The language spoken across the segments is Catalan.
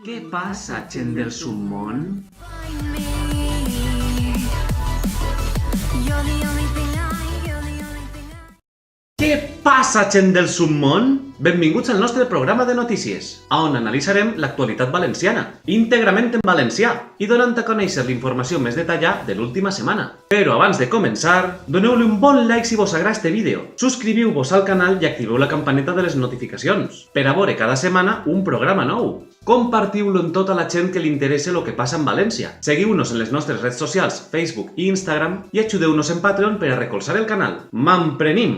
Què passa, gent del submón? Què passa, gent del submón? Benvinguts al nostre programa de notícies, on analitzarem l'actualitat valenciana, íntegrament en valencià, i donant a conèixer l'informació més detallada de l'última setmana. Però abans de començar, doneu-li un bon like si vos agrada este vídeo, subscriviu-vos al canal i activeu la campaneta de les notificacions, per a veure cada setmana un programa nou. Compartiu-lo amb tota la gent que li interessa el que passa en València. Seguiu-nos en les nostres redes socials, Facebook i Instagram, i ajudeu-nos en Patreon per a recolzar el canal. M'emprenim!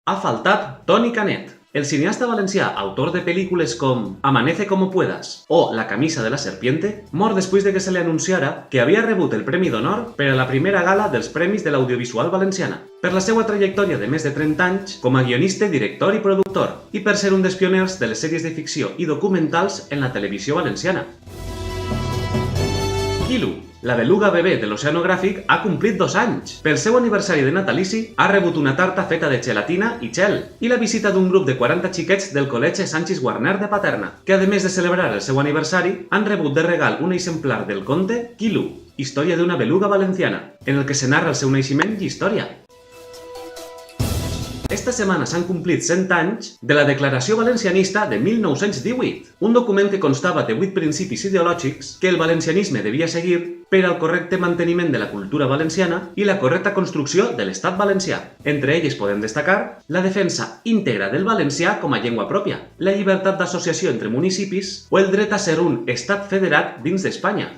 Ha faltat Toni Canet. El cineasta valencià, autor de pel·lícules com Amanece como puedas o La camisa de la serpiente, mor després de que se li anunciara que havia rebut el Premi d'Honor per a la primera gala dels Premis de l'Audiovisual Valenciana, per la seva trajectòria de més de 30 anys com a guionista, director i productor, i per ser un dels pioners de les sèries de ficció i documentals en la televisió valenciana. Quilu, la beluga bebè de l'Oceanogràfic, ha complit 2 anys. Pel seu aniversari de natalici, ha rebut una tarta feta de gelatina i gel i la visita d'un grup de 40 xiquets del Col·legi Sanchis Guarner de Paterna, que a més de celebrar el seu aniversari, han rebut de regal un exemplar del conte Quilu, història d'una beluga valenciana, en el que se narra el seu naixement i història. Esta setmana s'han complit 100 anys de la Declaració Valencianista de 1918, un document que constava de 8 principis ideològics que el valencianisme devia seguir per al correcte manteniment de la cultura valenciana i la correcta construcció de l'Estat valencià. Entre elles podem destacar la defensa íntegra del valencià com a llengua pròpia, la llibertat d'associació entre municipis o el dret a ser un estat federat dins d'Espanya.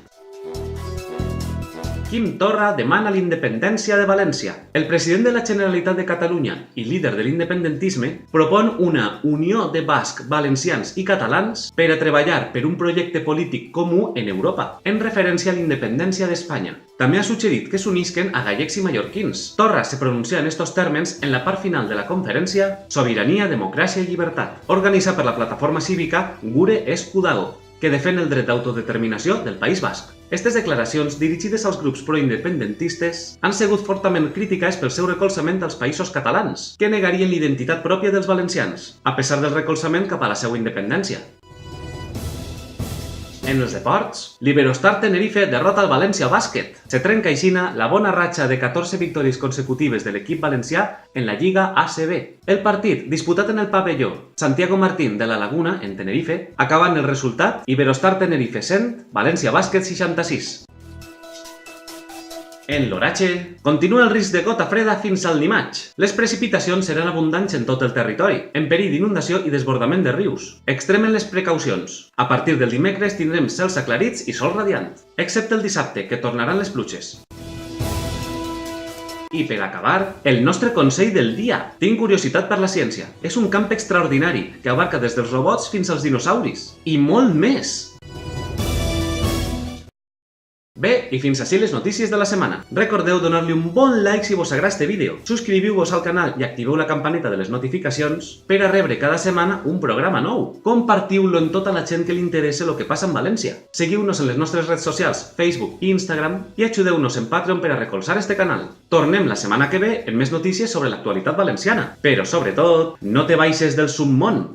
Quim Torra demana l'independència de València. El president de la Generalitat de Catalunya i líder de l'independentisme propon una unió de bascs, valencians i catalans per a treballar per un projecte polític comú en Europa, en referència a l'independència d'Espanya. També ha suggerit que s'unisquen a gallecs i mallorquins. Torra se pronuncia en estos termes en la part final de la conferència Sobirania, Democràcia i Llibertat, organitzada per la plataforma cívica Gure Escudago, que defèn el dret d'autodeterminació del País Basc. Aquestes declaracions, dirigides als grups proindependentistes, han sigut fortament crítiques pel seu recolzament als països catalans, que negarien l'identitat pròpia dels valencians, a pesar del recolzament cap a la seva independència. En els deports, l'Iberostar Tenerife derrota el València Bàsquet. Se trenca aixina la bona ratxa de 14 victòries consecutives de l'equip valencià en la Lliga ACB. El partit, disputat en el pavelló Santiago Martín de la Laguna, en Tenerife, acaba en el resultat Iberostar Tenerife 100, València Bàsquet 66. En l'oratge, continua el risc de gota freda fins al dimarts. Les precipitacions seran abundants en tot el territori, en perill d'inundació i desbordament de rius. Extremen les precaucions. A partir del dimecres tindrem cels aclarits i sol radiant, excepte el dissabte, que tornaran les pluges. I per acabar, el nostre consell del dia. Tinc curiositat per la ciència. És un camp extraordinari que abarca des dels robots fins als dinosauris. I molt més! Bé, i fins ací les notícies de la setmana. Recordeu donar-li un bon like si vos agrada este vídeo, subscriviu-vos al canal i activeu la campaneta de les notificacions per a rebre cada setmana un programa nou. Compartiu-lo amb tota la gent que li interessa el que passa en València. Seguiu-nos en les nostres redes socials, Facebook i Instagram, i ajudeu-nos en Patreon per a recolzar este canal. Tornem la setmana que ve amb més notícies sobre l'actualitat valenciana. Però, sobretot, no te baixes del submón!